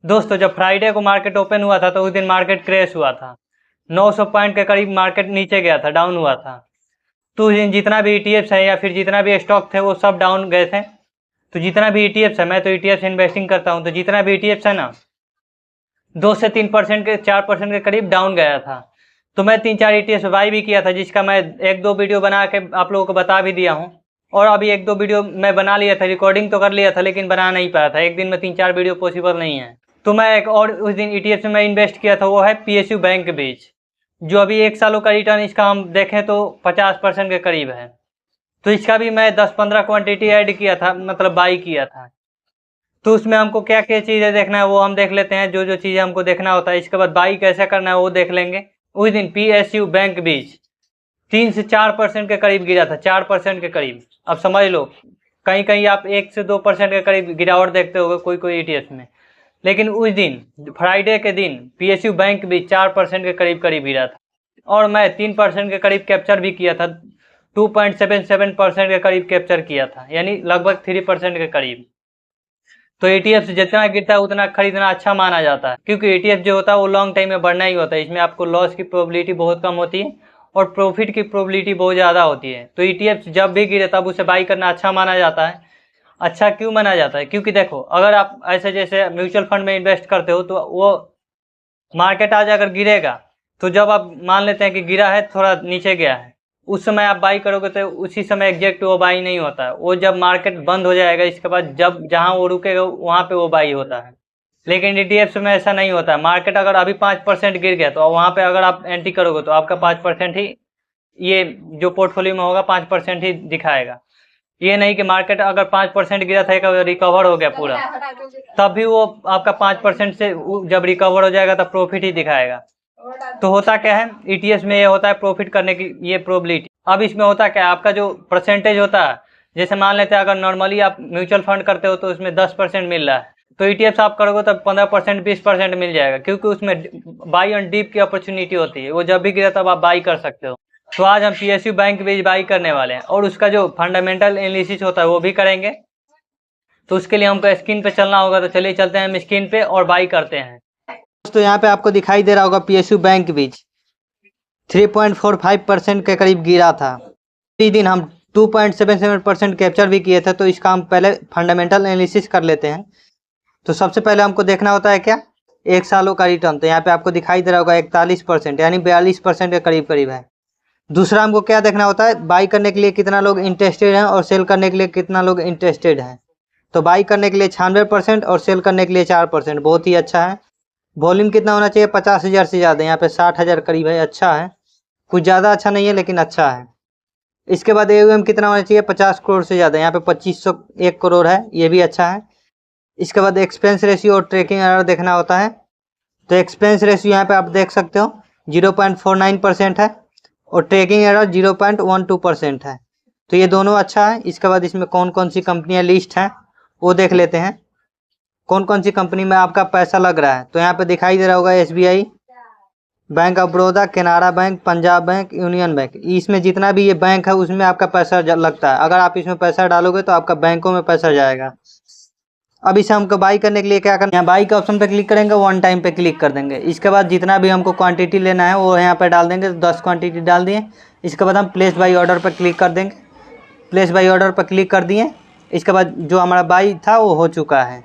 दोस्तों जब फ्राइडे को मार्केट ओपन हुआ था तो उस दिन मार्केट क्रैश हुआ था। 900 पॉइंट के करीब मार्केट नीचे गया था, डाउन हुआ था। तो उस दिन जितना भी ETFs है या फिर जितना भी स्टॉक थे वो सब डाउन गए थे। तो जितना भी ETFs है, मैं तो ETFs इन्वेस्टिंग करता हूँ, तो जितना भी ETFs है ना 2 से 3% के 4% के करीब डाउन गया था। तो मैं 3-4 ETFs बाई भी किया था, जिसका मैं 1-2 वीडियो बना के आप लोगों को बता भी दिया हूँ। और अभी 1-2 वीडियो मैं बना लिया था, रिकॉर्डिंग तो कर लिया था, लेकिन बना नहीं पाया था। एक दिन में 3-4 वीडियो पॉसिबल नहीं है। तो मैं एक और उस दिन ETF में इन्वेस्ट किया था, वो है PSU बैंक बीच, जो अभी 1 सालों का रिटर्न इसका हम देखें तो 50% के करीब है। तो इसका भी मैं 10-15 क्वांटिटी ऐड किया था, मतलब बाई किया था। तो उसमें हमको क्या क्या चीज़ें देखना है वो हम देख लेते हैं, जो जो चीज़ें हमको देखना होता है। इसके बाद बाई कैसे करना है वो देख लेंगे। उस दिन PSU बैंक बीच 3 से 4% के करीब गिरा था, 4% के करीब। अब समझ लो, कहीं कहीं आप 1 से 2% के करीब गिरावट देखते होगे कोई कोई ETF में, लेकिन उस दिन फ्राइडे के दिन PSU बैंक भी 4% के करीब गिरा था। और मैं 3% के करीब कैप्चर भी किया था, 2.77% के करीब कैप्चर किया था, यानी लगभग 3% के करीब। तो ETF से जितना गिरता है उतना खरीदना अच्छा माना जाता है, क्योंकि ETF जो होता है वो लॉन्ग टाइम में बढ़ना ही होता है। इसमें आपको लॉस की प्रोबेबिलिटी बहुत कम होती है और प्रॉफिट की प्रोबेबिलिटी बहुत ज़्यादा होती है। तो ETF जब भी गिरे तब उसे बाई करना अच्छा माना जाता है। अच्छा क्यों माना जाता है? क्योंकि देखो, अगर आप ऐसे जैसे म्यूचुअल फंड में इन्वेस्ट करते हो तो वो मार्केट आज अगर गिरेगा, तो जब आप मान लेते हैं कि गिरा है, थोड़ा नीचे गया है, उस समय आप बाई करोगे तो उसी समय एग्जैक्ट वो बाई नहीं होता है। वो जब मार्केट बंद हो जाएगा, इसके बाद जब जहां वो रुकेगा वहां पे वो बाई होता है। लेकिन ETFs में ऐसा नहीं होता है। मार्केट अगर अभी 5% गिर गया तो वहां पे अगर आप एंट्री करोगे तो आपका 5% ही, ये जो पोर्टफोलियो में होगा 5% ही दिखाएगा। ये नहीं कि मार्केट अगर 5% गिरा था, रिकवर हो गया पूरा, तब भी वो आपका 5% से जब रिकवर हो जाएगा तब प्रॉफिट ही दिखाएगा। तो होता क्या है, ETFs में ये होता है प्रॉफिट करने की ये प्रोबेबिलिटी। अब इसमें होता क्या है, आपका जो परसेंटेज होता है, जैसे मान लेते हैं अगर नॉर्मली आप म्यूचुअल फंड करते हो तो उसमें 10% मिल रहा है, तो ETFs आप करोगे तब 15% 20% मिल जाएगा, क्योंकि उसमें बाई ऑन डीप की अपॉर्चुनिटी होती है। वो जब भी गिरा तब आप बाई कर सकते हो। तो आज हम PSU बैंक बीच बाई करने वाले हैं और उसका जो फंडामेंटल एनालिसिस होता है वो भी करेंगे। तो उसके लिए हमको स्क्रीन पे चलना होगा, तो चलिए चलते हैं हम स्क्रीन पे और बाई करते हैं। दोस्तों यहाँ पे आपको दिखाई दे रहा होगा PSU बैंक बीच 3.45% के करीब गिरा था। इस दिन हम 2.77% कैप्चर भी किए थे। तो इसका हम पहले फंडामेंटल एनालिसिस कर लेते हैं। तो सबसे पहले हमको देखना होता है क्या, 1 सालों का रिटर्न। तो यहाँ पे आपको दिखाई दे रहा होगा 41%, यानी 42% के करीब है। दूसरा हमको क्या देखना होता है, बाई करने के लिए कितना लोग इंटरेस्टेड हैं और सेल करने के लिए कितना लोग इंटरेस्टेड हैं। तो बाई करने के लिए 96% और सेल करने के लिए 4%, बहुत ही अच्छा है। वॉल्यूम कितना होना चाहिए, 50,000 से ज़्यादा, यहाँ पे 60,000 करीब है, अच्छा है। कुछ ज़्यादा अच्छा नहीं है लेकिन अच्छा है। इसके बाद AUM कितना होना चाहिए, 50 करोड़ से ज़्यादा, यहाँ पे 2501 करोड़ है, ये भी अच्छा है। इसके बाद एक्सपेंस रेशियो और ट्रैकिंग एरर देखना होता है। तो एक्सपेंस रेशियो यहाँ पे आप देख सकते हो 0.49% है और ट्रैकिंग एरर 0.12% है। तो ये दोनों अच्छा है। इसके बाद इसमें कौन कौन सी कंपनियां लिस्ट हैं वो देख लेते हैं, कौन कौन सी कंपनी में आपका पैसा लग रहा है। तो यहाँ पे दिखाई दे रहा होगा SBI, bank of Baroda, Canara bank, Punjab bank, union bank. इसमें जितना भी ये बैंक है उसमें आपका पैसा लगता है। अगर आप इसमें पैसा डालोगे तो आपका बैंकों में पैसा जाएगा। अब इसे हमको बाई करने के लिए क्या करना है, बाई के ऑप्शन पे क्लिक करेंगे, 1 टाइम पे क्लिक कर देंगे। इसके बाद जितना भी हमको क्वांटिटी लेना है वो यहाँ पे डाल देंगे। तो 10 क्वांटिटी डाल दिए। इसके बाद हम प्लेस बाई ऑर्डर पर क्लिक कर देंगे। प्लेस बाई ऑर्डर पर क्लिक कर दिए। इसके बाद जो हमारा बाई था वो हो चुका है।